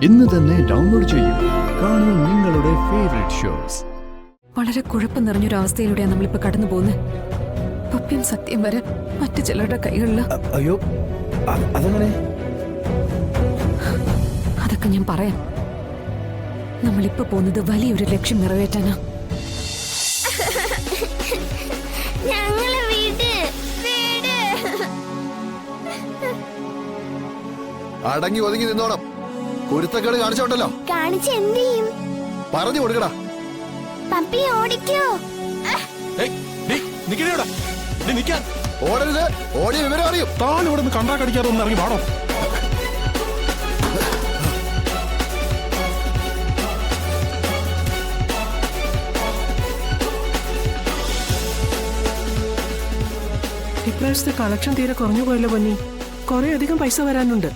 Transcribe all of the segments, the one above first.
ഇന്ന് തന്നെ ഡൗൺലോഡ് ചെയ്യൂ. കാണൂ നിങ്ങളുടെ ഫേവറേറ്റ് ഷോസ്. വളരെ കുഴപ്പം നിറഞ്ഞൊരവസ്ഥയിലൂടെയാണ് നമ്മളിപ്പോ കടന്നു പോകുന്നത്. പപ്പ്യം സത്യം വരെ മറ്റു ചിലരുടെ കൈകളില്. അയ്യോ, അതെങ്ങനെ? അതൊക്കെ ഞാൻ പറയാം. നമ്മളിപ്പോ പോകുന്നത് വലിയൊരു ലക്ഷ്യം നിറവേറ്റാനാ. അടങ്ങി ഒതുങ്ങി നിന്നോണം. കുരുത്തക്കേട് കാണിച്ചോണ്ടല്ലോ. കാണിച്ച് എന്ത് ചെയ്യും? പറഞ്ഞു കൊടുക്കടാ. പപ്പി ഓടിക്കോ? ഓടരുത്. ഓടിയ വിവരം അറിയും. താൻ ഇവിടെ നിന്ന് കണ്ടാ കടിക്കാതെ ഒന്ന് ഇറങ്ങി വാടോ. ഇപ്രാവശ്യത്തെ കളക്ഷൻ തീരെ കുറഞ്ഞു പോയല്ലോ പൊന്നി. കുറെ അധികം പൈസ വരാനുണ്ട്.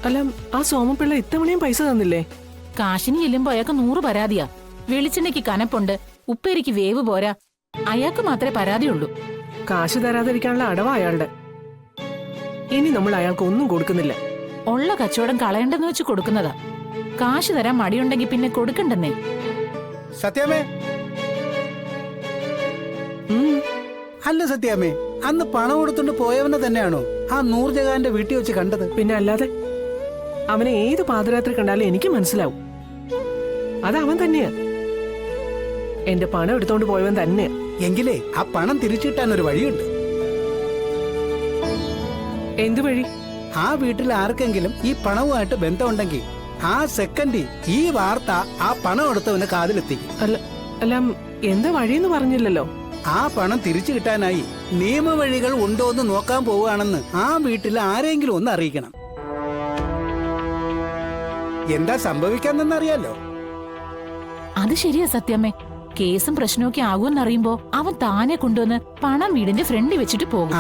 അല്ല, ആ സോമപിള്ള ഇത്തവണയും പൈസ തന്നില്ലേ? കാശിനി ചെല്ലുമ്പോ അയാൾക്ക് 100 പരാതിയാ. വെളിച്ചെണ്ണയ്ക്ക് കനപ്പുണ്ട്, ഉപ്പേരിക്ക് വേവ് പോരാ. അയാൾക്ക് മാത്രമേ പരാതിയുള്ളൂ. കാശ് തരാതിരിക്കാനുള്ള അടവാ അയാളുടെ. ഇനി നമ്മൾ അയാൾക്ക് ഒന്നും കൊടുക്കുന്നില്ല. ഉള്ള കച്ചവടം കളയണ്ടെന്ന് വെച്ച് കൊടുക്കുന്നതാ. കാശ് തരാൻ മടിയുണ്ടെങ്കിൽ പിന്നെ കൊടുക്കണ്ടെന്നേ. സത്യാമേ, അല്ല സത്യാമേ, അന്ന് പണം കൊടുത്തോണ്ട് പോയവനെ തന്നെയാണോ ആ നൂർജഹാന്റെ വീട്ടിൽ വെച്ച് കണ്ടത്? പിന്നെ അല്ലാതെ, അവനെ ഏത് പാതിരാത്രി കണ്ടാലും എനിക്ക് മനസ്സിലാവും. അത് അവൻ തന്നെയാ. എന്റെ പണം എടുത്തോണ്ട് പോയവൻ തന്നെയാ. എങ്കിലേ ആ പണം തിരിച്ചു കിട്ടാൻ ഒരു വഴിയുണ്ട്. എന്തു വഴി? ആ വീട്ടിൽ ആർക്കെങ്കിലും ഈ പണവുമായിട്ട് ബന്ധമുണ്ടെങ്കിൽ ആ സെക്കൻഡ് ഈ വാർത്ത ആ പണം എടുത്തവന് കാതിലെത്തിക്കും. അല്ല, എന്താ വഴിയെന്ന് പറഞ്ഞില്ലല്ലോ. ആ പണം തിരിച്ചു കിട്ടാനായി നിയമവഴികൾ ഉണ്ടോ എന്ന് നോക്കാൻ പോവുകയാണെന്ന് ആ വീട്ടിൽ ആരെങ്കിലും ഒന്ന് അറിയിക്കണം. എന്താ സംഭവിക്കാന്നറിയാലോ. അത് ശരിയാ സത്യമേ. കേസും പ്രശ്നമൊക്കെ ആകുമെന്നറിയുമ്പോ അവൻ താനെ കൊണ്ടുവന്ന് പണം വീടിന്റെ ഫ്രണ്ടിൽ വെച്ചിട്ട് പോകും.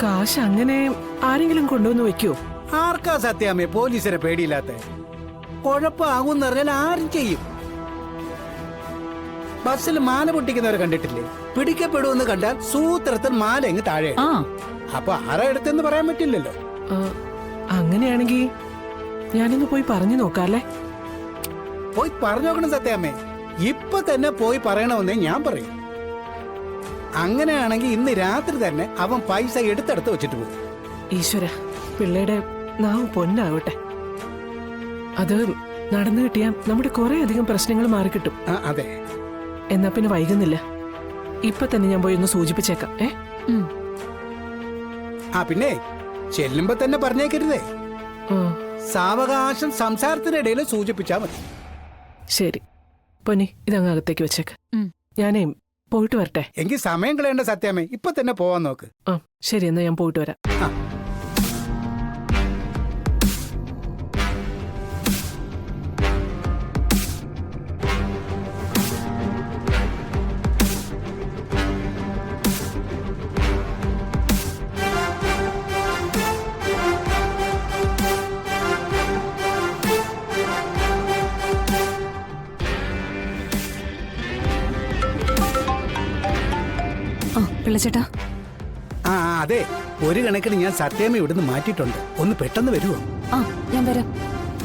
കാശ് അങ്ങനെ ആരെങ്കിലും കൊണ്ടുവന്ന് വെക്കോ? ആർക്കാ സത്യാമേ പോലീസിനെ പേടിയില്ലാത്ത? കുഴപ്പമാകുന്നറിഞ്ഞാൽ ആരും ചെയ്യും. ബസ്സിൽ മാല പൊട്ടിക്കുന്നവരെ കണ്ടിട്ടില്ലേ? പിടിക്കപ്പെടുമെന്ന് കണ്ടാൽ സൂത്രത്തിൽ മാല എങ്ങ് താഴെ. അപ്പൊ ആരാ എടുത്തെന്ന് പറയാൻ പറ്റില്ലല്ലോ. അങ്ങനെയാണെങ്കി ഞാനൊന്ന് പോയി പറഞ്ഞു നോക്കാല്ലേ? പോയി പറഞ്ഞു നോക്കണം സത്യാമ്മേ. ഇപ്പൊ തന്നെ പോയി പറയണമെന്നേ ഞാൻ പറയും. അങ്ങനെയാണെങ്കിൽ ഇന്ന് രാത്രി തന്നെ അവൻ പൈസ എടുത്തെടുത്ത് വെച്ചിട്ട് പോകും. ഈശ്വര, പിള്ളയുടെ നാവ് പൊന്നാവട്ടെ. അത് നടന്നു കിട്ടിയാ നമ്മുടെ കുറെ അധികം പ്രശ്നങ്ങൾ മാറിക്കിട്ടും. അതെ. എന്നാ പിന്നെ വൈകുന്നില്ല. ഇപ്പൊ തന്നെ ഞാൻ പോയി ഒന്ന് സൂചിപ്പിച്ചേക്കാം. പിന്നെ ചെല്ലുമ്പോ തന്നെ പറഞ്ഞേക്കരുതേ. സാവകാശം സംസാരത്തിനിടയിൽ സൂചിപ്പിച്ചാ മതി. ശരി പൊന്നി, ഇതങ്ങ് അകത്തേക്ക് വെച്ചേക്ക്. ഞാനേ പോയിട്ട് വരട്ടെ. എങ്കിൽ സമയം കളയേണ്ട സത്യാമേ, ഇപ്പൊ തന്നെ പോവാൻ നോക്ക്. ശരി, എന്നാ ഞാൻ പോയിട്ട് വരാം. പിള്ളച്ചേട്ടാ, അതെ, ഒരു കണക്കിന് ഞാൻ സത്യാമ്മ ഇവിടുന്ന് മാറ്റിയിട്ടുണ്ട്. ഒന്ന് പെട്ടെന്ന് വരുമോ? ഞാൻ വരാം.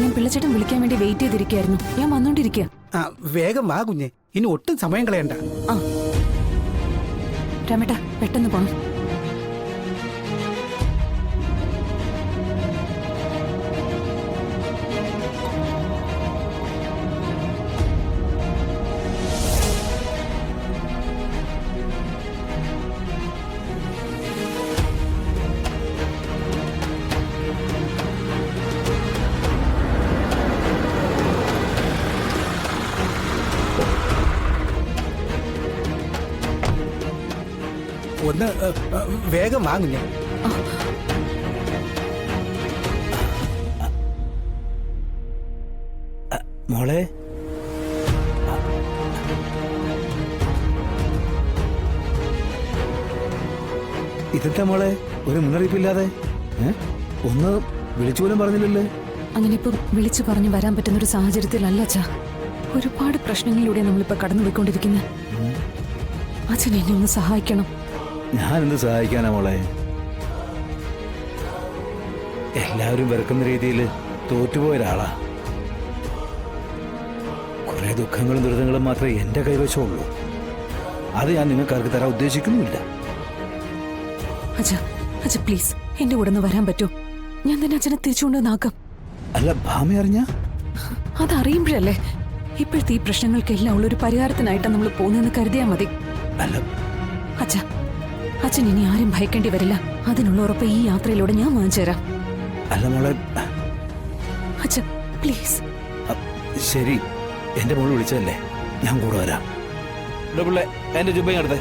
ഞാൻ പിള്ളച്ചേട്ടൻ വിളിക്കാൻ വേണ്ടി വെയിറ്റ് ചെയ്തിരിക്കുകയായിരുന്നു. ഞാൻ വന്നോണ്ടിരിക്കുക. വേഗം വാ കുഞ്ഞെ, ഇനി ഒട്ടും സമയം കളയണ്ട. രമേട്ടാ, പെട്ടെന്ന് പോണം. ഒന്ന് വേഗം വാങ്ങുഞ്ഞ. മോളെ, ഇതെന്താ മോളെ ഒരു മുന്നറിയിപ്പില്ലാതെ? ഒന്ന് വിളിച്ചു പോലും പറഞ്ഞില്ലല്ലേ? അങ്ങനെ ഇപ്പം വിളിച്ചു പറഞ്ഞു വരാൻ പറ്റുന്ന ഒരു സാഹചര്യത്തിലല്ല അച്ഛാ. ഒരുപാട് പ്രശ്നങ്ങളിലൂടെ നമ്മളിപ്പോ കടന്നുപോയിക്കൊണ്ടിരിക്കുന്നത്. അച്ഛൻ എന്നെ ഒന്ന് സഹായിക്കണം. ഞാൻ എന്ത് സഹായിക്കാനാ മോളെ? എല്ലാവരും വെറുക്കുന്ന രീതിയിൽ തോറ്റുപോയ ഒരാളാ. കുറെ ദുഃഖങ്ങളും ദുരിതങ്ങളും മാത്രമേ എന്റെ കൈവശമുള്ളൂ. അത് ഞാൻ നിങ്ങൾക്കാർക്ക് തരാൻ ഉദ്ദേശിക്കുന്നുമില്ല. അച്ഛ അച്ഛ പ്ലീസ് എന്റെ കൂടെ ഒന്ന് വരാൻ പറ്റുമോ? ഞാൻ തന്നെ അച്ഛനെ തിരിച്ചുകൊണ്ടുവന്നാക്കാം. അല്ല, ഭാമ അറിഞ്ഞ അതറിയുമ്പോഴല്ലേ ഇപ്പോഴത്തെ ഈ പ്രശ്നങ്ങൾക്കെല്ലാം ഉള്ള ഒരു പരിഹാരത്തിനായിട്ടാണ് നമ്മൾ പോകുന്നതെന്ന് കരുതിയാ മതി. അല്ല, അച്ഛ അച്ഛൻ ഇനി ആരും ഭയക്കേണ്ടി വരില്ല. അതിനുള്ള ഉറപ്പ് ഈ യാത്രയിലൂടെ ഞാൻ വാങ്ങിച്ചു തരാം. അല്ല മോളെ. അച്ഛ പ്ലീസ്. ശരി, എന്റെ മോള് വിളിച്ചതല്ലേ, ഞാൻ കൂടെ വരാം. പിള്ളേ, എന്റെ ജുബയും അടുത്തേ.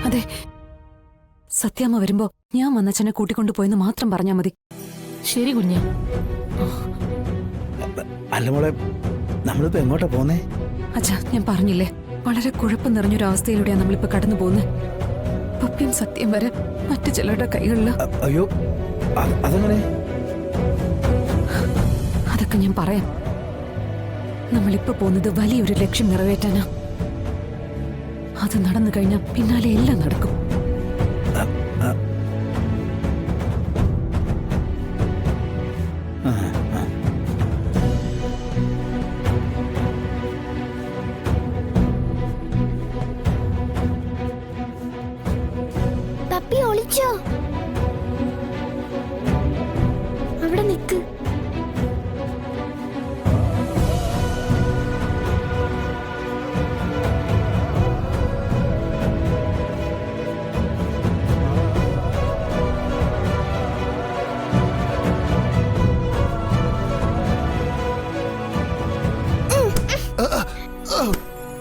അതെ, സത്യാമ്മ വരുമ്പോ ഞാൻ വന്നച്ഛനെ കൂട്ടിക്കൊണ്ടു പോയെന്ന് മാത്രം പറഞ്ഞാ മതി. ശരി കുഞ്ഞ്. അല്ല മോളെ, നമ്മളിപ്പോ എങ്ങോട്ടാ പോന്നേ? അച്ഛാ, ഞാൻ പറഞ്ഞില്ലേ, വളരെ കുഴപ്പം നിറഞ്ഞൊരു അവസ്ഥയിലൂടെയാണ് നമ്മളിപ്പോ കടന്നു പോകുന്നത്. പപ്പിയും സത്യം വരെ മറ്റു ചിലരുടെ കൈകളില്. അയ്യോ, അതെങ്ങനെ? അതൊക്കെ ഞാൻ പറയാം. നമ്മളിപ്പോ പോകുന്നത് വലിയൊരു ലക്ഷ്യം നിറവേറ്റാനാ. അത് നടന്നു കഴിഞ്ഞാൽ പിന്നാലെ എല്ലാം നടക്കും. പപ്പി ഒളിച്ചോ? അവിടെ നിക്ക്.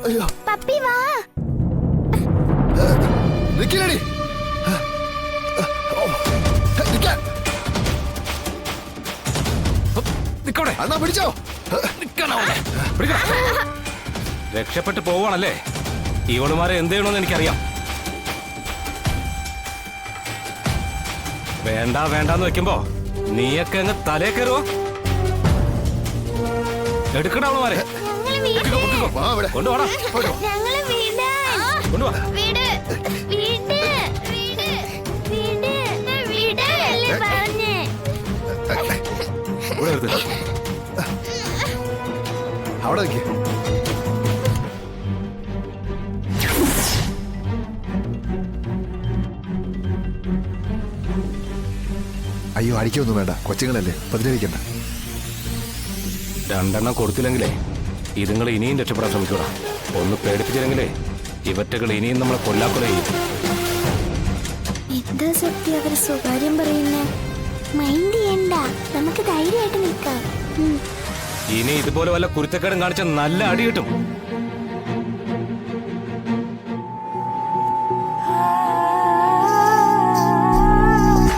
അയ്യോ, പപ്പി വാ. നിക്കില്ലടി. അണ്ണാ പിടിച്ചോ. രക്ഷപ്പെട്ടു പോവാണല്ലേ? ഇവളുമാരെ എന്ത് ചെയ്യണമെന്ന് എനിക്കറിയാം. വേണ്ട വേണ്ടാന്ന് വെക്കുമ്പോ നീയൊക്കെ അങ്ങ് തലേ കയറുവോ? എടുക്കണ അവളുമാരെ കൊണ്ടുപോടാ. ഞങ്ങള് വീട് കൊണ്ടുപോവാ. വീട് വീട് വീട് വീട് വീട് അല്ലേ പറഞ്ഞേ. ഇവിടെ നിർത്ത്. അവിടെ നിൽക്കേ. അയ്യോ, അടിക്കൊന്നും വേണ്ട, കൊച്ചുങ്ങളല്ലേ, പ്രതിരോധിക്കണ്ട. രണ്ടെണ്ണം കൊടുത്തില്ലെങ്കിലേ ഇതുങ്ങൾ ഇനിയും രക്ഷപ്പെടാൻ ശ്രമിക്കൂടാ. ഒന്ന് പേടിപ്പിച്ചില്ലെങ്കിലേ ഇവറ്റകൾ ഇനിയും നമ്മളെ കൊല്ലാക്കൊല ചെയ്യും. എന്താ സത്യം അവര് സ്വകാര്യം പറയുന്നേ? മൈൻഡ് ചെയ്യണ്ട, നമുക്ക് ധൈര്യമായിട്ട് നിൽക്കാം. ഇനി ഇതുപോലെ വല്ല കുരുത്തക്കേടും കാണിച്ച നല്ല അടി കിട്ടും.